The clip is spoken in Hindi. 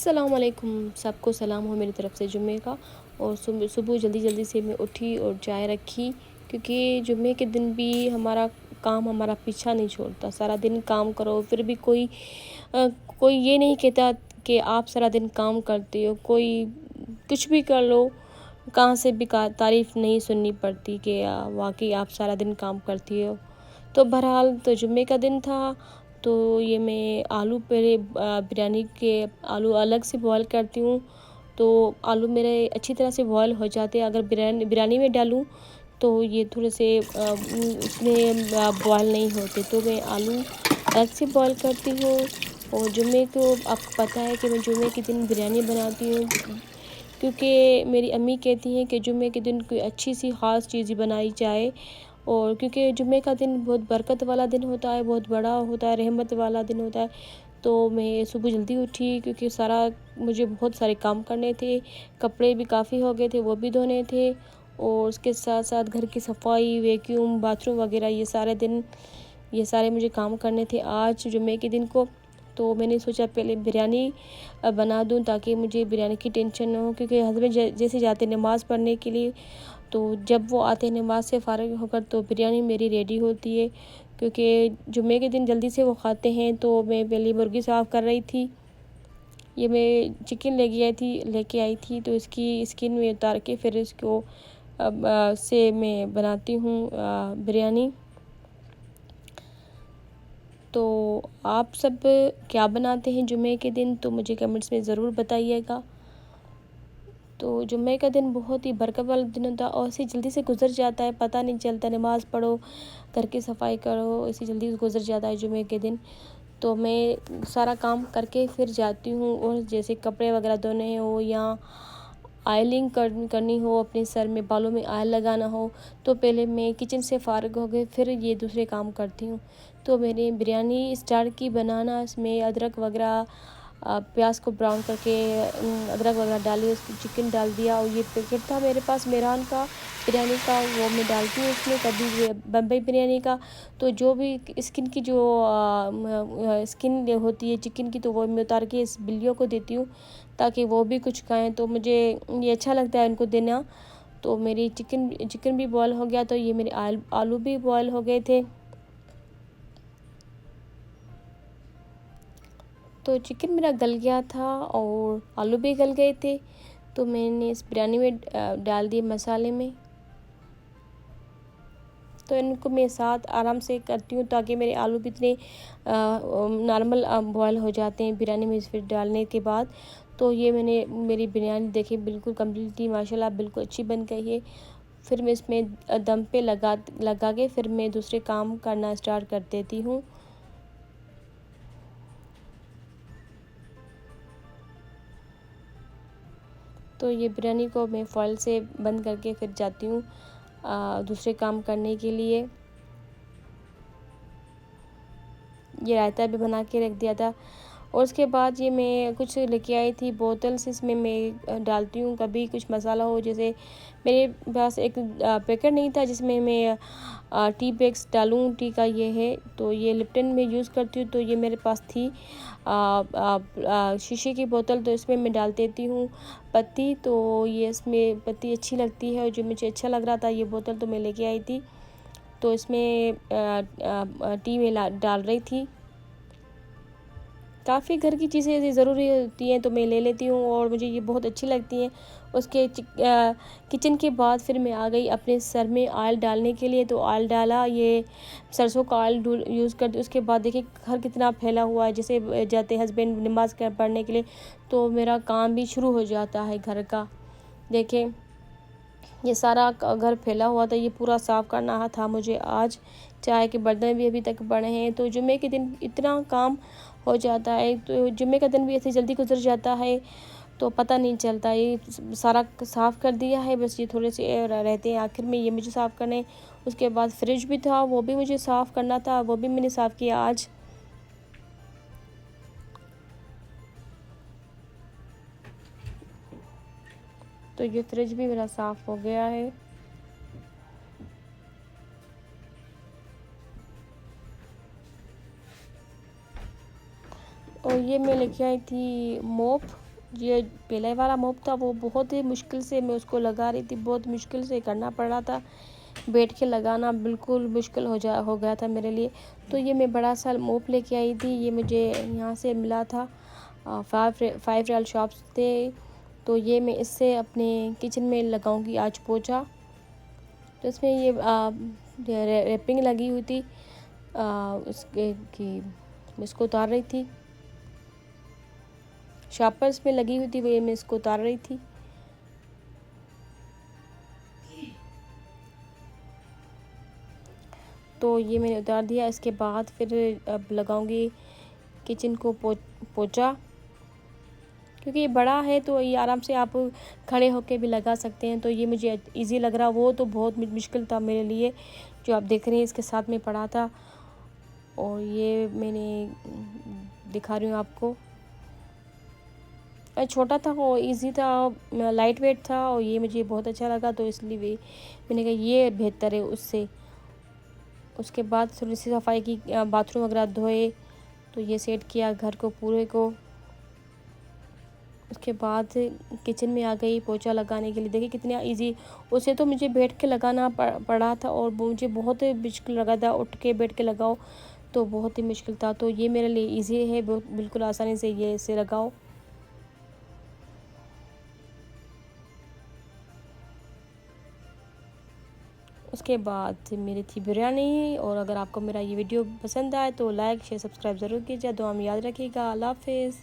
अस्सलामुअलैकुम, सबको सलाम हो मेरी तरफ़ से जुम्मे का। और सुबह जल्दी जल्दी से मैं उठी और चाय रखी, क्योंकि जुम्मे के दिन भी हमारा काम हमारा पीछा नहीं छोड़ता। सारा दिन काम करो फिर भी कोई ये नहीं कहता कि आप सारा दिन काम करते हो। कोई कुछ भी कर लो, कहाँ से भी तारीफ़ नहीं सुननी पड़ती कि वाकई आप सारा दिन काम करती हो। तो बहरहाल तो जुम्मे का दिन था, तो ये मैं आलू पहले बिरयानी के आलू अलग से बॉयल करती हूँ। तो आलू मेरे अच्छी तरह से बॉयल हो जाते हैं। अगर बिरयानी में डालूँ तो ये थोड़े से उसमें बॉयल नहीं होते, तो मैं आलू अलग से बॉयल करती हूँ। और जुम्मे को आपको पता है कि मैं जुम्मे के दिन बिरयानी बनाती हूँ, क्योंकि मेरी अम्मी कहती हैं कि जुम्मे के दिन कोई अच्छी सी ख़ास चीज़ बनाई जाए। और क्योंकि जुम्मे का दिन बहुत बरकत वाला दिन होता है, बहुत बड़ा होता है, रहमत वाला दिन होता है। तो मैं सुबह जल्दी उठी, क्योंकि मुझे बहुत सारे काम करने थे। कपड़े भी काफ़ी हो गए थे, वो भी धोने थे। और उसके साथ साथ घर की सफाई, वैक्यूम, बाथरूम वगैरह ये सारे मुझे काम करने थे आज जुम्मे के दिन को। तो मैंने सोचा पहले बिरयानी बना दूं, ताकि मुझे बिरयानी की टेंशन ना हो, क्योंकि हस्बैंड जैसे जाते नमाज़ पढ़ने के लिए, तो जब वो आते हैं नमाज से फ़ारिग होकर तो बिरयानी मेरी रेडी होती है। क्योंकि जुम्मे के दिन जल्दी से वो खाते हैं, तो मैं पहले मुर्गी साफ़ कर रही थी। ये मैं चिकन लेके आई थी, तो इसकी स्किन में उतार के फिर इसको से मैं बनाती हूँ बिरयानी। तो आप सब क्या बनाते हैं जुम्मे के दिन, तो मुझे कमेंट्स में ज़रूर बताइएगा। तो जुम्मे का दिन बहुत ही बरकत वाला दिन होता है, और ऐसे जल्दी से गुजर जाता है, पता नहीं चलता। नमाज़ पढ़ो, घर की सफाई करो, ऐसे जल्दी से गुजर जाता है जुम्मे के दिन। तो मैं सारा काम करके फिर जाती हूँ, और जैसे कपड़े वगैरह धोने हो या आयलिंग करनी हो, अपने सर में बालों में आयल लगाना हो, तो पहले मैं किचन से फ़ारिग हो गए फिर ये दूसरे काम करती हूँ। तो मैंने बिरयानी स्टार्ट की बनाना, इसमें अदरक वगैरह प्याज को ब्राउन करके अदरक वगैरह डाली, उसमें चिकन डाल दिया। और ये पैकेट था मेरे पास मेहरान का बिरयानी का, वो मैं डालती हूँ उसमें, कभी बम्बई बिरयानी का। तो जो भी स्किन की जो स्किन होती है चिकन की, तो वो मैं उतार के इस बिल्लियों को देती हूँ, ताकि वो भी कुछ खाएं। तो मुझे ये अच्छा लगता है उनको देना। तो मेरी चिकन भी बॉयल हो गया, तो ये मेरे आलू भी बॉयल हो गए थे। तो चिकन मेरा गल गया था और आलू भी गल गए थे। तो मैंने इस बिरयानी में डाल दिए मसाले में। तो इनको मैं साथ आराम से करती हूँ, ताकि मेरे आलू भी इतने नॉर्मल बॉयल हो जाते हैं बिरयानी में फिर डालने के बाद। तो ये मेरी बिरयानी देखिए बिल्कुल कम्प्लीटली माशाल्लाह बिल्कुल अच्छी बन गई है। फिर मैं इसमें दम पे लगा के फिर मैं दूसरे काम करना स्टार्ट कर देती हूँ। तो ये बिरयानी को मैं फॉइल से बंद करके फिर जाती हूँ दूसरे काम करने के लिए। ये रायता भी बना के रख दिया था। और उसके बाद ये मैं कुछ लेके आई थी बोतल्स, इसमें मैं डालती हूँ कभी कुछ मसाला हो। जैसे मेरे पास एक पैकेट नहीं था जिसमें मैं टी बैग्स डालूँ, टी का ये है। तो ये लिप्टन में यूज़ करती हूँ, तो ये मेरे पास थी शीशे की बोतल, तो इसमें मैं डाल देती हूँ पत्ती। तो ये इसमें पत्ती अच्छी लगती है, और जो मुझे अच्छा लग रहा था ये बोतल, तो मैं लेके आई थी। तो इसमें टी में डाल रही थी। काफ़ी घर की चीज़ें ऐसी ज़रूरी होती हैं, तो मैं ले लेती हूँ, और मुझे ये बहुत अच्छी लगती हैं। उसके किचन के बाद फिर मैं आ गई अपने सर में ऑयल डालने के लिए। तो ऑयल डाला, ये सरसों का ऑयल यूज़ करती। उसके बाद देखिए घर कितना फैला हुआ है, जैसे जाते हस्बैंड नमाज़ पढ़ने के लिए, तो मेरा काम भी शुरू हो जाता है घर का। देखें ये सारा घर फैला हुआ था, ये पूरा साफ़ करना था मुझे आज। चाय के बर्तन भी अभी तक पड़े हैं। तो जुम्मे के दिन इतना काम हो जाता है, तो जुम्मे का दिन भी ऐसे जल्दी गुजर जाता है, तो पता नहीं चलता। ये सारा साफ़ कर दिया है, बस ये थोड़े से रहते हैं आखिर में, ये मुझे साफ़ करने। उसके बाद फ्रिज भी था, वो भी मुझे साफ़ करना था, वो भी मैंने साफ़ किया आज। तो ये फ्रिज भी मेरा साफ़ हो गया है। और ये मैं लेके आई थी मोप, ये पहले वाला मोप था वो बहुत ही मुश्किल से मैं उसको लगा रही थी, बहुत मुश्किल से करना पड़ रहा था, बैठ के लगाना बिल्कुल मुश्किल हो गया था मेरे लिए। तो ये मैं बड़ा सा मोप लेके आई थी, ये मुझे यहाँ से मिला था, 5 रियाल शॉप्स थे। तो ये मैं इससे अपने किचन में लगाऊंगी आज पोछा। तो इसमें ये रैपिंग लगी हुई थी उसके कि मैं इसको उतार रही थी, शापर्स में लगी हुई थी, वो मैं इसको उतार रही थी। तो ये मैंने उतार दिया। इसके बाद फिर अब लगाऊंगी किचन को पोछा, क्योंकि ये बड़ा है तो ये आराम से आप खड़े होके भी लगा सकते हैं। तो ये मुझे इजी लग रहा, वो तो बहुत मुश्किल था मेरे लिए, जो आप देख रहे हैं इसके साथ में पड़ा था। और ये मैंने दिखा रही हूँ आपको, छोटा था वो, इजी था, लाइट वेट था, और ये मुझे बहुत अच्छा लगा, तो इसलिए मैंने कहा ये बेहतर है उससे। उसके बाद थोड़ी सी सफाई की, बाथरूम वगैरह धोए, तो ये सेट किया घर को पूरे को। उसके बाद किचन में आ गई पोछा लगाने के लिए। देखिए कितना इजी, उसे तो मुझे बैठ के लगाना पड़ा था, और मुझे बहुत मुश्किल लगा था, उठ के बैठ के लगाओ तो बहुत ही मुश्किल था। तो ये मेरे लिए इजी है, बिल्कुल आसानी से ये इसे लगाओ। उसके बाद मेरी थी बिरयानी। और अगर आपको मेरा ये वीडियो पसंद आए तो लाइक शेयर सब्सक्राइब ज़रूर कीजिए। दुआ में याद रखिएगा। अल्लाह हाफिज़।